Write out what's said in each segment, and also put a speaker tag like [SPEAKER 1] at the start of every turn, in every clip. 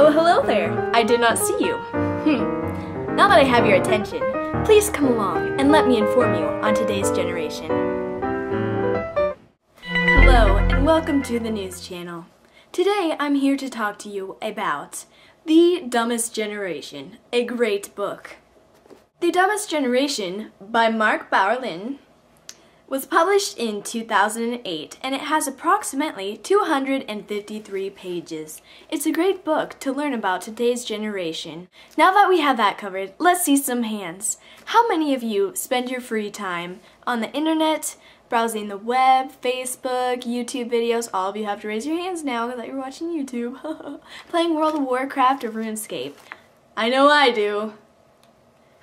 [SPEAKER 1] Oh, hello there. I did not see you. Now that I have your attention, please come along and let me inform you on today's generation. Hello, and welcome to the news channel. Today, I'm here to talk to you about The Dumbest Generation, a great book. The Dumbest Generation by Mark Bauerlein was published in 2008, and it has approximately 253 pages. It's a great book to learn about today's generation. Now that we have that covered, let's see some hands. How many of you spend your free time on the internet, browsing the web, Facebook, YouTube videos? All of you have to raise your hands now that you're watching YouTube. Playing World of Warcraft or RuneScape. I know I do.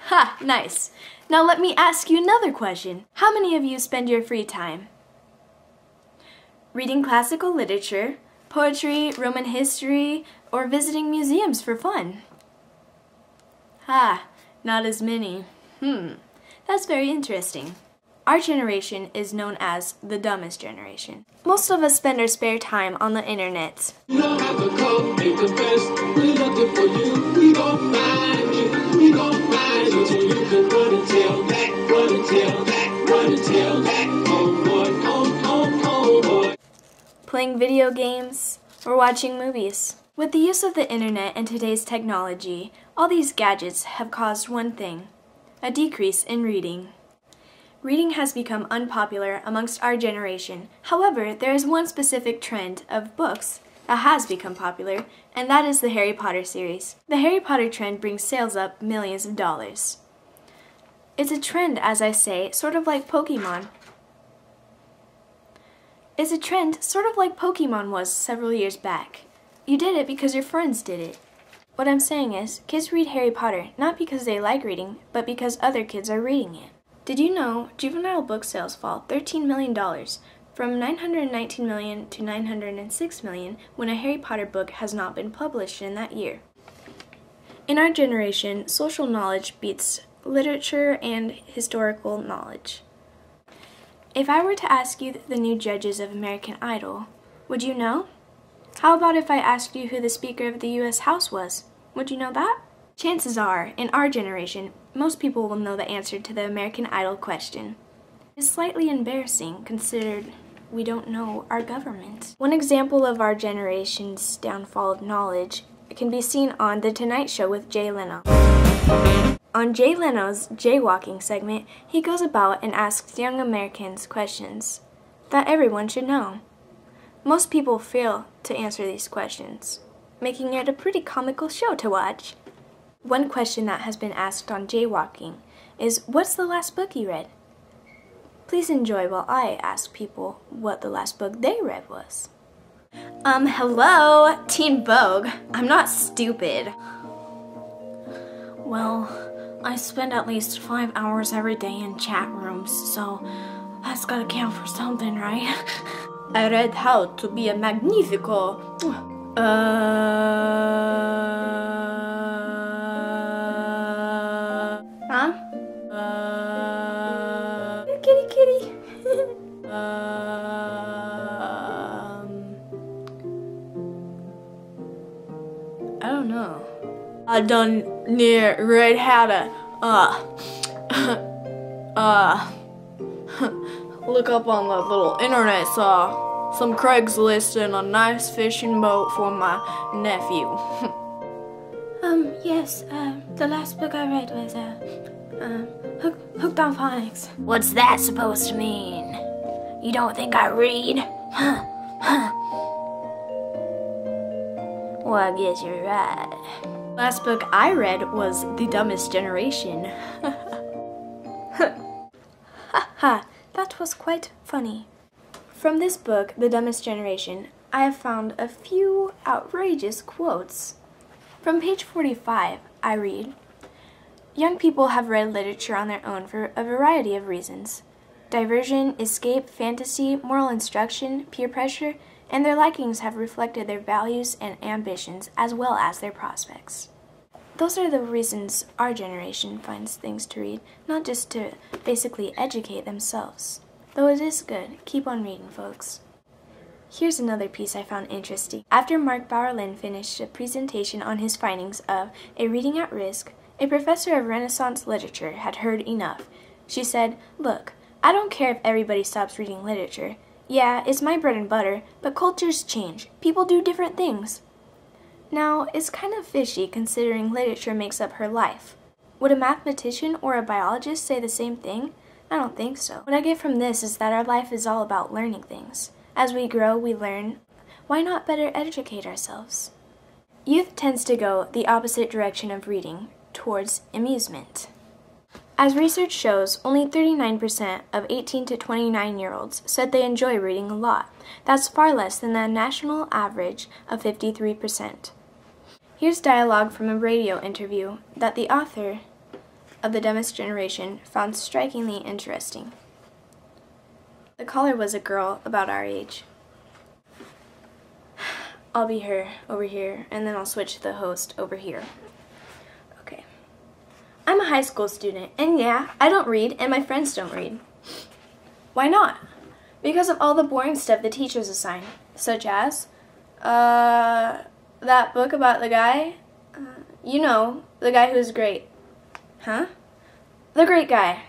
[SPEAKER 1] Ha, nice. Now let me ask you another question. How many of you spend your free time reading classical literature, poetry, Roman history, or visiting museums for fun? Ha, not as many. That's very interesting. Our generation is known as the dumbest generation. Most of us spend our spare time on the internet.
[SPEAKER 2] You don't have to come make the best. We're looking for you. We gon' find you. We gon' find you. So you can run and tell that, run and tell that, run and tell that. Oh boy, oh boy.
[SPEAKER 1] Playing video games or watching movies. With the use of the internet and today's technology, all these gadgets have caused one thing: a decrease in reading. Reading has become unpopular amongst our generation. However, there is one specific trend of books that has become popular, and that is the Harry Potter series. The Harry Potter trend brings sales up millions of dollars. It's a trend, as I say, sort of like Pokemon. It's a trend sort of like Pokemon was several years back. You did it because your friends did it. What I'm saying is, kids read Harry Potter not because they like reading, but because other kids are reading it. Did you know juvenile book sales fall $13 million from $919 million to $906 million when a Harry Potter book has not been published in that year? In our generation, social knowledge beats literature and historical knowledge. If I were to ask you the new judges of American Idol, would you know? How about if I asked you who the Speaker of the U.S. House was? Would you know that? Chances are, in our generation, most people will know the answer to the American Idol question. It's slightly embarrassing considered we don't know our government. One example of our generation's downfall of knowledge can be seen on The Tonight Show with Jay Leno. On Jay Leno's jaywalking segment, he goes about and asks young Americans questions that everyone should know. Most people fail to answer these questions, making it a pretty comical show to watch. One question that has been asked on jaywalking is, what's the last book you read? Please enjoy while I ask people what the last book they read was. Hello, Teen Vogue. I'm not stupid. Well, I spend at least 5 hours every day in chat rooms, so that's gotta count for something, right? I read How to Be a Magnifico. Kitty. I don't know. I done near read how to look up on the little internet, saw some Craigslist and a nice fishing boat for my nephew. Yes, the last book I read was Hooked on Phonics. What's that supposed to mean? You don't think I read? Well, I guess you're right. Last book I read was The Dumbest Generation. That was quite funny. From this book, The Dumbest Generation, I have found a few outrageous quotes. From page 45, I read, young people have read literature on their own for a variety of reasons. Diversion, escape, fantasy, moral instruction, peer pressure, and their likings have reflected their values and ambitions as well as their prospects. Those are the reasons our generation finds things to read, not just to basically educate themselves. Though it is good, keep on reading, folks. Here's another piece I found interesting. After Mark Bauerlin finished a presentation on his findings of A Reading at Risk, a professor of Renaissance literature had heard enough. She said, "Look, I don't care if everybody stops reading literature. Yeah, it's my bread and butter, but cultures change. People do different things." Now, it's kind of fishy considering literature makes up her life. Would a mathematician or a biologist say the same thing? I don't think so. What I get from this is that our life is all about learning things. As we grow, we learn. Why not better educate ourselves? Youth tends to go the opposite direction of reading, towards amusement. As research shows, only 39% of 18 to 29-year-olds said they enjoy reading a lot. That's far less than the national average of 53%. Here's dialogue from a radio interview that the author of The Dumbest Generation found strikingly interesting. The caller was a girl about our age. I'll be her over here, and then I'll switch to the host over here. Okay. I'm a high school student, and yeah, I don't read, and my friends don't read. Why not? Because of all the boring stuff the teachers assign, such as, that book about the guy, you know, the guy who's great. Huh? The great guy.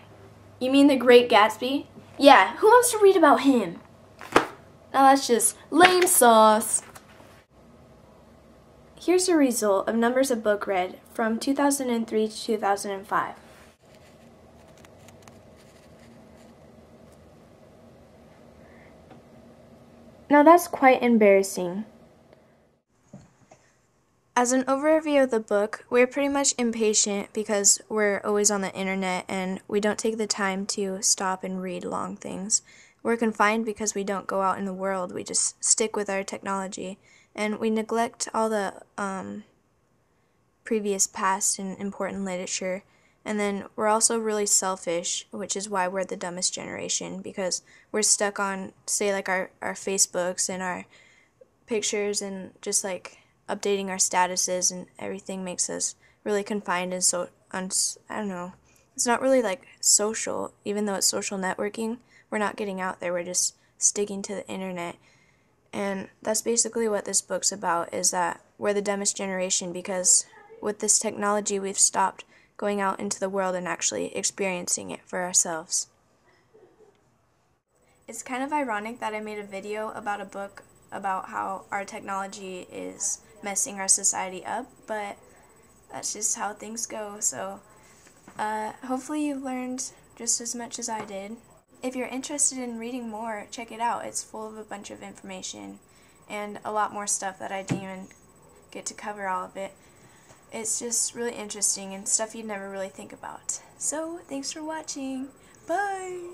[SPEAKER 1] You mean The Great Gatsby? Yeah, who wants to read about him? Now that's just lame sauce. Here's a result of numbers of book read from 2003 to 2005. Now that's quite embarrassing. As an overview of the book, we're pretty much impatient because we're always on the internet and we don't take the time to stop and read long things. We're confined because we don't go out in the world, we just stick with our technology, and we neglect all the previous past and important literature. And then we're also really selfish, which is why we're the dumbest generation, because we're stuck on, say, like our Facebooks and our pictures and just like updating our statuses, and everything makes us really confined and I don't know. It's not really like social, even though it's social networking. We're not getting out there, we're just sticking to the internet. And that's basically what this book's about, is that we're the dumbest generation because with this technology we've stopped going out into the world and actually experiencing it for ourselves. It's kind of ironic that I made a video about a book about how our technology is messing our society up, but that's just how things go. So hopefully you learned just as much as I did. If you're interested in reading more, check it out. It's full of a bunch of information and a lot more stuff that I didn't even get to cover all of it. It's just really interesting and stuff you'd never really think about. So thanks for watching. Bye!